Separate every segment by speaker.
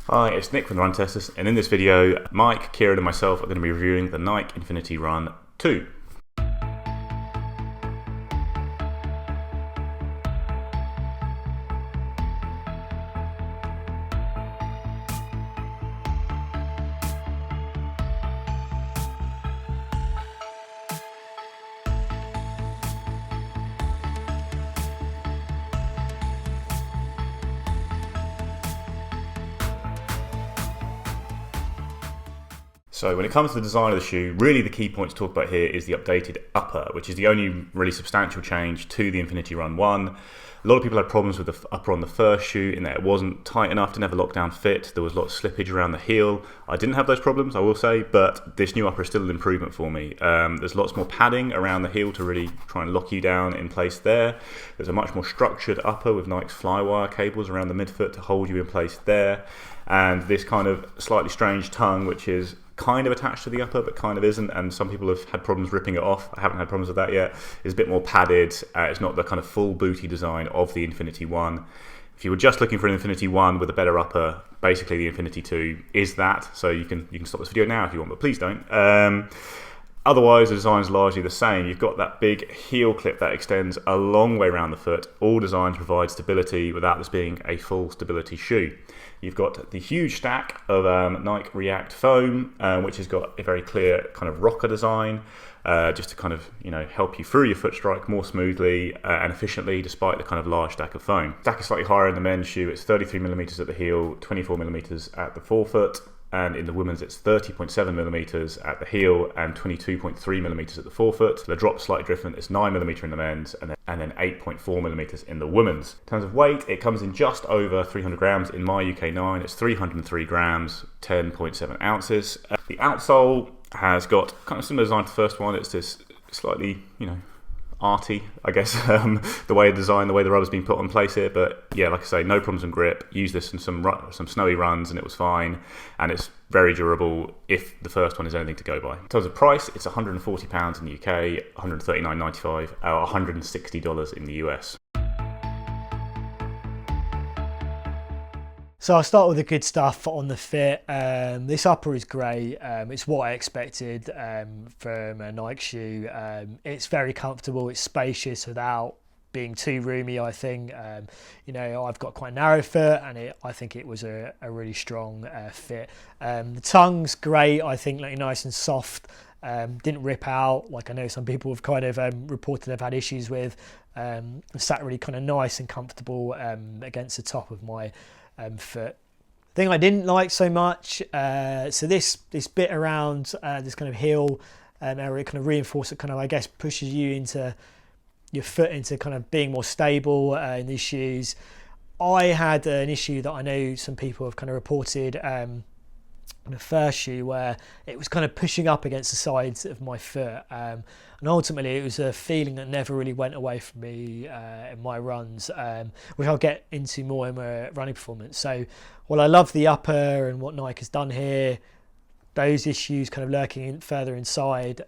Speaker 1: Hi, it's Nick from the Run Testers, and in this video, Mike, Kieran and myself are going to be reviewing the Nike Infinity Run 2. So when it comes to the design of the shoe, really the key point to talk about here is the updated upper, which is the only really substantial change to the Infinity Run 1. A lot of people had problems with the upper on the first shoe in that it wasn't tight enough, didn't have a lockdown fit, there was a lot of slippage around the heel. I didn't have those problems, I will say, but this new upper is still an improvement for me. There's lots more padding around the heel to really try and lock you down in place there. There's a much more structured upper with Nike's Flywire cables around the midfoot to hold you in place there. And this kind of slightly strange tongue, which is kind of attached to the upper but kind of isn't, and some people have had problems ripping it off. I haven't had problems with that yet. It's a bit more padded. It's not the kind of full booty design of the Infinity 1. If you were just looking for an Infinity 1 with a better upper, basically the Infinity 2 is that. So you can stop this video now if you want, but please don't. Otherwise, the design is largely the same. You've got that big heel clip that extends a long way around the foot. All designs provide stability without this being a full stability shoe. You've got the huge stack of Nike React foam, which has got a very clear kind of rocker design, just to kind of help you through your foot strike more smoothly and efficiently, despite the kind of large stack of foam. Stack is slightly higher in the men's shoe. It's 33mm at the heel, 24mm at the forefoot. And in the women's, it's 30.7mm at the heel and 22.3mm at the forefoot. The drop slightly different. It's 9mm in the men's and then 8.4mm in the women's. In terms of weight, it comes in just over 300 grams. In my UK9, it's 303 grams, 10.7 ounces. The outsole has got kind of similar design to the first one. It's this slightly, arty, I guess, the way it's designed, the way the rubber's been put in place here. But yeah, like I say, no problems in grip. Used this in some snowy runs and it was fine, and it's very durable if the first one is anything to go by. In terms of price, it's £140 in the UK, $139.95, or $160 in the US.
Speaker 2: So I'll start with the good stuff on the fit. This upper is great. It's what I expected from a Nike shoe. It's very comfortable. It's spacious without being too roomy, I think. I've got quite a narrow foot and I think it was a really strong fit. The tongue's great. I think nice and soft. Didn't rip out like I know some people have kind of reported they've had issues with. Sat really kind of nice and comfortable against the top of my foot. Thing I didn't like so much, so this bit around this kind of heel area, kind of reinforce it, kind of I guess pushes you into your foot into kind of being more stable in these shoes. I had an issue that I know some people have kind of reported in the first shoe where it was kind of pushing up against the sides of my foot, and ultimately it was a feeling that never really went away from me in my runs, which I'll get into more in my running performance. So while I love the upper and what Nike has done here, those issues kind of lurking further inside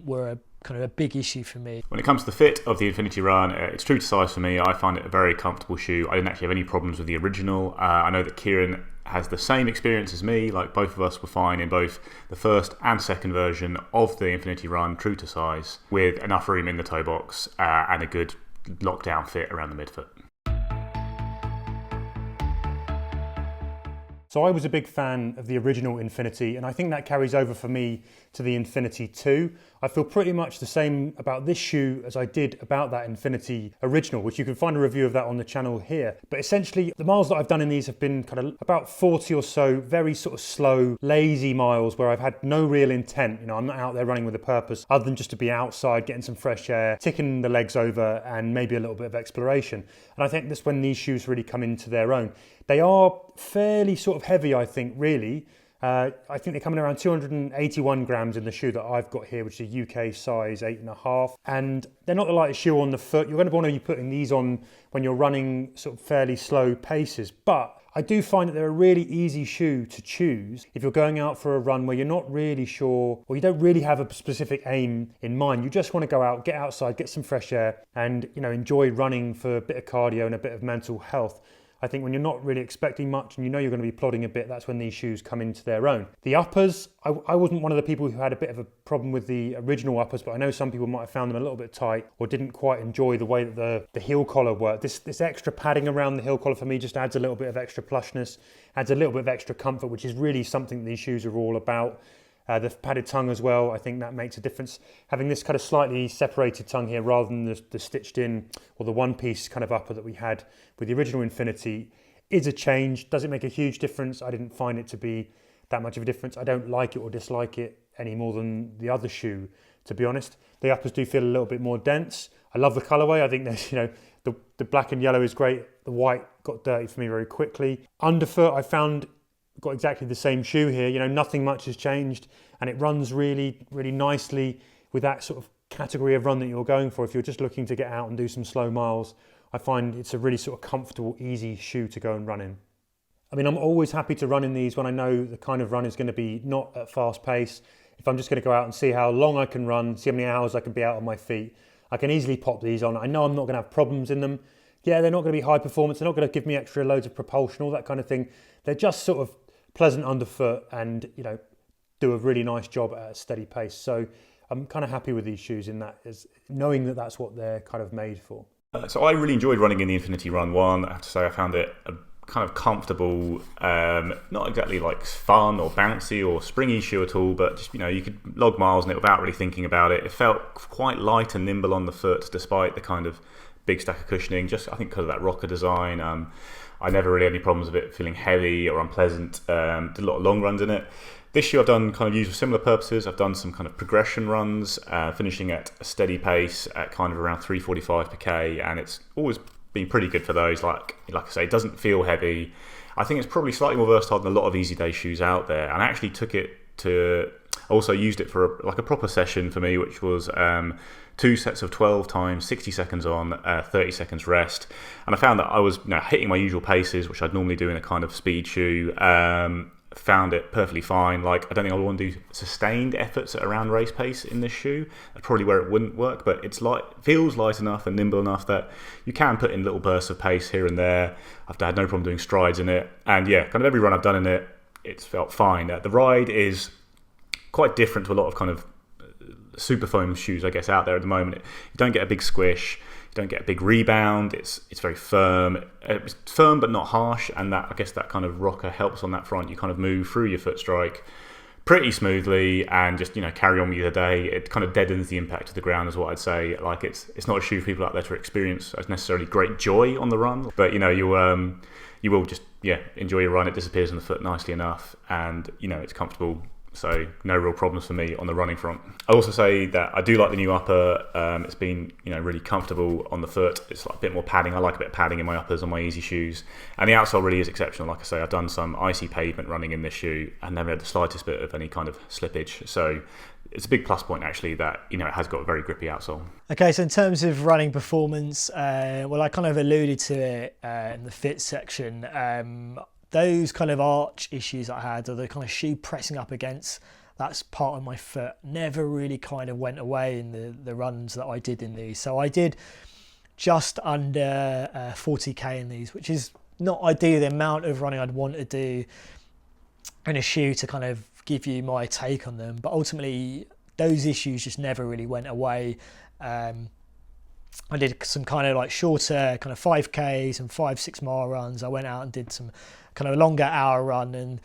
Speaker 2: were kind of a big issue for me.
Speaker 1: When it comes to the fit of the Infinity Run, it's true to size for me. I find it a very comfortable shoe. I didn't actually have any problems with the original. I know that Kieran has the same experience as me. Like, both of us were fine in both the first and second version of the Infinity Run, true to size, with enough room in the toe box and a good lockdown fit around the midfoot.
Speaker 3: So I was a big fan of the original Infinity, and I think that carries over for me to the Infinity 2. I feel pretty much the same about this shoe as I did about that Infinity original, which you can find a review of that on the channel here. But essentially, the miles that I've done in these have been kind of about 40 or so, very sort of slow, lazy miles where I've had no real intent. I'm not out there running with a purpose other than just to be outside, getting some fresh air, ticking the legs over, and maybe a little bit of exploration. And I think that's when these shoes really come into their own. They are fairly sort of heavy, I think, really. I think they're coming around 281 grams in the shoe that I've got here, which is a UK size 8.5. And they're not the lightest shoe on the foot. You're going to want to be putting these on when you're running sort of fairly slow paces. But I do find that they're a really easy shoe to choose if you're going out for a run where you're not really sure, or you don't really have a specific aim in mind. You just want to go out, get outside, get some fresh air, and enjoy running for a bit of cardio and a bit of mental health. I think when you're not really expecting much and you know you're going to be plodding a bit, that's when these shoes come into their own. The uppers, I wasn't one of the people who had a bit of a problem with the original uppers, but I know some people might have found them a little bit tight or didn't quite enjoy the way that the heel collar worked. This extra padding around the heel collar for me just adds a little bit of extra plushness, adds a little bit of extra comfort, which is really something these shoes are all about. The padded tongue as well, I think that makes a difference. Having this kind of slightly separated tongue here rather than the stitched in or the one piece kind of upper that we had with the original Infinity is a change. Does it make a huge difference? I didn't find it to be that much of a difference. I don't like it or dislike it any more than the other shoe, to be honest. The uppers do feel a little bit more dense. I love the colourway. I think there's, the black and yellow is great. The white got dirty for me very quickly. Underfoot, I found got exactly the same shoe here. Nothing much has changed, and it runs really, really nicely with that sort of category of run that you're going for. If you're just looking to get out and do some slow miles, I find it's a really sort of comfortable, easy shoe to go and run in. I mean, I'm always happy to run in these when I know the kind of run is going to be not at fast pace. If I'm just going to go out and see how long I can run, see how many hours I can be out on my feet, I can easily pop these on. I know I'm not going to have problems in them. Yeah, they're not going to be high performance. They're not going to give me extra loads of propulsion, all that kind of thing. They're just sort of pleasant underfoot and, do a really nice job at a steady pace. So I'm kind of happy with these shoes in that, is knowing that that's what they're kind of made for.
Speaker 1: So I really enjoyed running in the Infinity Run 1. I have to say I found it a kind of comfortable, not exactly like fun or bouncy or springy shoe at all, but just, you could log miles in it without really thinking about it. It felt quite light and nimble on the foot despite the kind of big stack of cushioning, just I think because of that rocker design. I never really had any problems with it feeling heavy or unpleasant. Did a lot of long runs in it. This year I've done kind of used for similar purposes. I've done some kind of progression runs, finishing at a steady pace at kind of around 3:45 per K, and it's always been pretty good for those. Like I say, it doesn't feel heavy. I think it's probably slightly more versatile than a lot of Easy Day shoes out there, and I actually took it to, also used it for a proper session for me, which was 2 sets of 12 times, 60 seconds on, 30 seconds rest. And I found that I was hitting my usual paces, which I'd normally do in a kind of speed shoe. Found it perfectly fine. Like, I don't think I want to do sustained efforts at around race pace in this shoe. That's probably where it wouldn't work, but it's feels light enough and nimble enough that you can put in little bursts of pace here and there. I've had no problem doing strides in it. And yeah, kind of every run I've done in it, it's felt fine. The ride is quite different to a lot of kind of super foam shoes I guess out there at the moment. You don't get a big squish, you don't get a big rebound. It's very firm. It's firm but not harsh, and that, I guess, that kind of rocker helps on that front. You kind of move through your foot strike pretty smoothly and just carry on with your day. It kind of deadens the impact of the ground, is what I'd say. Like, it's not a shoe for people out there to experience as necessarily great joy on the run, but you will just enjoy your run. It disappears on the foot nicely enough, and it's comfortable. So no real problems for me on the running front. I also say that I do like the new upper. It's been really comfortable on the foot. It's like a bit more padding. I like a bit of padding in my uppers on my Easy shoes, and the outsole really is exceptional. Like I say, I've done some icy pavement running in this shoe and never had the slightest bit of any kind of slippage. So it's a big plus point actually that it has got a very grippy outsole.
Speaker 2: Okay, so in terms of running performance, well, I kind of alluded to it in the fit section. Those kind of arch issues I had, or the kind of shoe pressing up against that's part of my foot, never really kind of went away in the runs that I did in these. So I did just under 40k in these, which is not ideal, the amount of running I'd want to do in a shoe to kind of give you my take on them. But ultimately, those issues just never really went away. I did some kind of like shorter kind of 5Ks and 5-6 mile runs. I went out and did some kind of longer hour run, and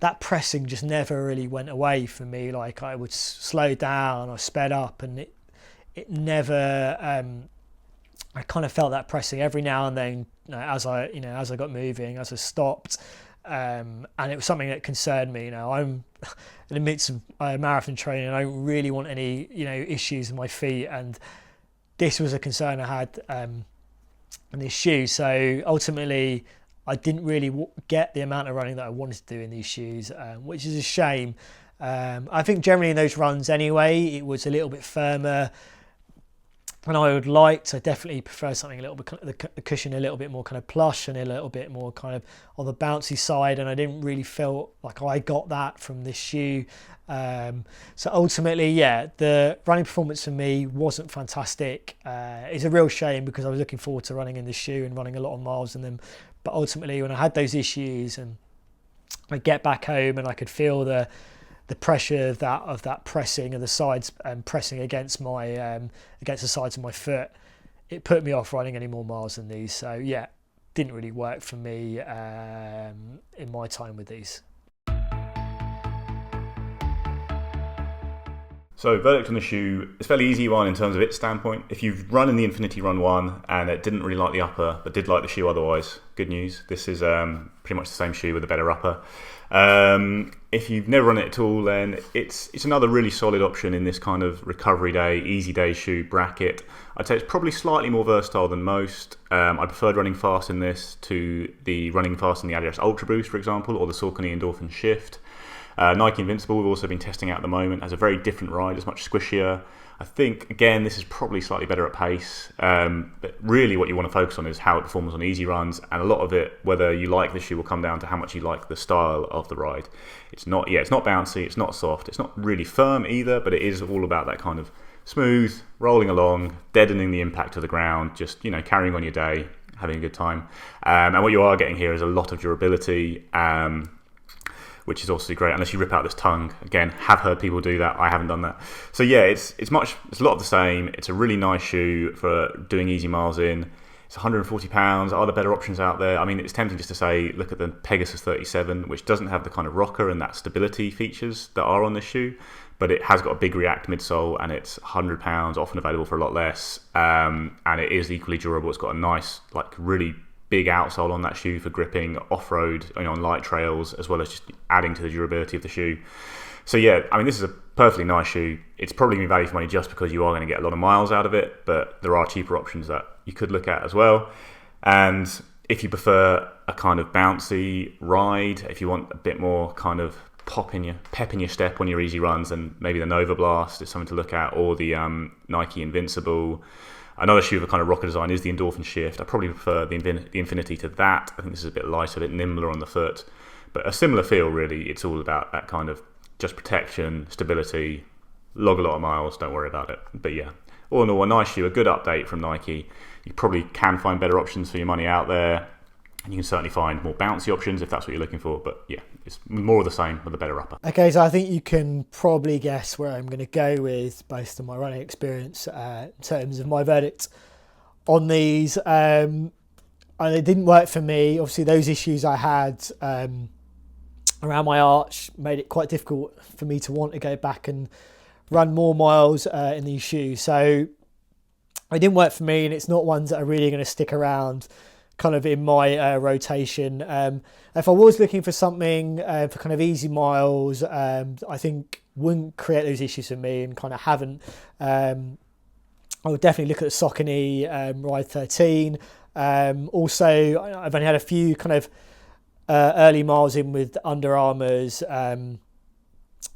Speaker 2: that pressing just never really went away for me. Like, I would slow down or sped up, and it never, I kind of felt that pressing every now and then as I got moving, as I stopped. And it was something that concerned me. I'm in the midst of marathon training, and I don't really want any issues in my feet, and this was a concern I had in this shoe. So ultimately, I didn't really get the amount of running that I wanted to do in these shoes, which is a shame. I think generally in those runs anyway, it was a little bit firmer than I would like. So I definitely prefer something a little bit, the cushion a little bit more kind of plush and a little bit more kind of on the bouncy side. And I didn't really feel like I got that from this shoe. So ultimately, the running performance for me wasn't fantastic. It's a real shame because I was looking forward to running in this shoe and running a lot of miles in them. But ultimately, when I had those issues and I get back home and I could feel the pressure of that pressing and the sides and pressing against the sides of my foot, it put me off running any more miles than these. So yeah, didn't really work for me in my time with these.
Speaker 1: So verdict on the shoe, it's a fairly easy one in terms of its standpoint. If you've run in the Infinity Run 1 and it didn't really like the upper, but did like the shoe otherwise, good news. This is pretty much the same shoe with a better upper. If you've never run it at all, then it's another really solid option in this kind of recovery day, easy day shoe bracket. I'd say it's probably slightly more versatile than most. I preferred running fast in this to the running fast in the Adidas Ultra Boost, for example, or the Saucony Endorphin Shift. Nike Invincible we've also been testing out at the moment, has a very different ride, it's much squishier. I think, again, this is probably slightly better at pace, but really what you want to focus on is how it performs on easy runs, and a lot of it, whether you like the shoe, will come down to how much you like the style of the ride. It's not bouncy, it's not soft, it's not really firm either, but it is all about that kind of smooth, rolling along, deadening the impact of the ground, just, carrying on your day, having a good time. And what you are getting here is a lot of durability, which is also great, unless you rip out this tongue. Again, have heard people do that. I haven't done that. So yeah, it's a lot of the same. It's a really nice shoe for doing easy miles in. It's £140. Are there better options out there? I mean, it's tempting just to say, look at the Pegasus 37, which doesn't have the kind of rocker and that stability features that are on this shoe, but it has got a big React midsole, and it's £100, often available for a lot less. And it is equally durable. It's got a nice, really big outsole on that shoe for gripping off-road, on light trails, as well as just adding to the durability of the shoe. So yeah, I mean, this is a perfectly nice shoe. It's probably going to be value for money just because you are going to get a lot of miles out of it, but there are cheaper options that you could look at as well. And if you prefer a kind of bouncy ride, if you want a bit more kind of pep in your step on your easy runs, then maybe the Nova Blast is something to look at, or the Nike Invincible. Another shoe with a kind of rocker design is the Endorphin Shift. I probably prefer the Infinity to that. I think this is a bit lighter, a bit nimbler on the foot, but a similar feel really. It's all about that kind of just protection, stability, log a lot of miles, don't worry about it. But yeah, all in all, a nice shoe, a good update from Nike. You probably can find better options for your money out there, and you can certainly find more bouncy options if that's what you're looking for. But yeah, it's more of the same with a better upper.
Speaker 2: Okay, so I think you can probably guess where I'm going to go with, based on my running experience, in terms of my verdict on these. And it didn't work for me. Obviously, those issues I had around my arch made it quite difficult for me to want to go back and run more miles in these shoes. So it didn't work for me, and it's not ones that are really going to stick around kind of in my rotation. If I was looking for something for kind of easy miles, I think wouldn't create those issues for me, and kind of haven't. I would definitely look at the Saucony Ride 13. Also, I've only had a few kind of early miles in with Under Armour's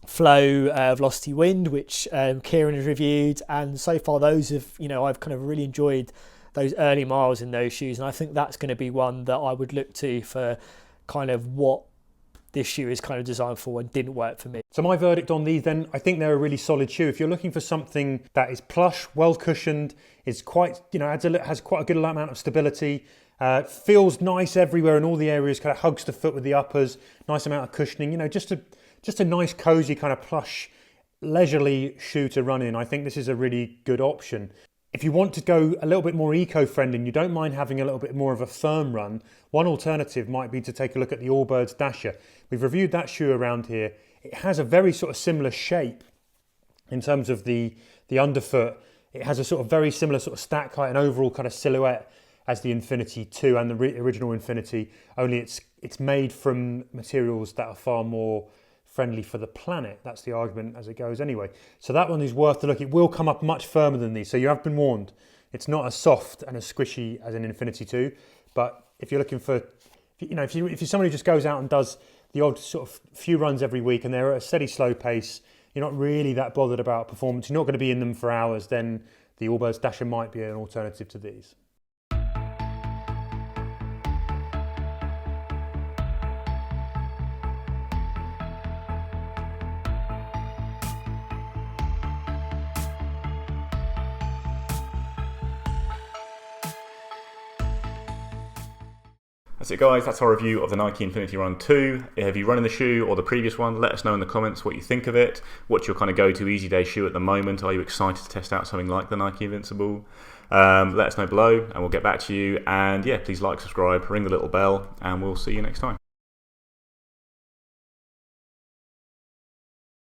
Speaker 2: Flow Velocity Wind, which Kieran has reviewed, and so far those have, I've kind of really enjoyed those early miles in those shoes, and I think that's going to be one that I would look to for kind of what this shoe is kind of designed for and didn't work for me.
Speaker 3: So my verdict on these then, I think they're a really solid shoe. If you're looking for something that is plush, well cushioned, is quite, has quite a good amount of stability, feels nice everywhere in all the areas, kind of hugs the foot with the uppers, nice amount of cushioning, just a nice cozy kind of plush, leisurely shoe to run in. I think this is a really good option. If you want to go a little bit more eco-friendly and you don't mind having a little bit more of a firm run, one alternative might be to take a look at the Allbirds Dasher. We've reviewed that shoe around here. It has a very sort of similar shape in terms of the underfoot. It has a sort of very similar sort of stack height and overall kind of silhouette as the Infinity 2 and the original Infinity, only it's made from materials that are far more friendly for the planet. That's the argument as it goes anyway. So that one is worth a look. It will come up much firmer than these, so you have been warned. It's not as soft and as squishy as an Infinity 2, but if you're looking for, if you're somebody who just goes out and does the odd sort of few runs every week and they're at a steady, slow pace, you're not really that bothered about performance, you're not going to be in them for hours, then the Allbirds Dasher might be an alternative to these.
Speaker 1: That's it, guys. That's our review of the Nike Infinity Run 2. Have you run in the shoe or the previous one? Let us know in the comments what you think of it. What's your kind of go-to easy day shoe at the moment? Are you excited to test out something like the Nike Invincible? Let us know below and we'll get back to you. And yeah, please like, subscribe, ring the little bell, and we'll see you next time.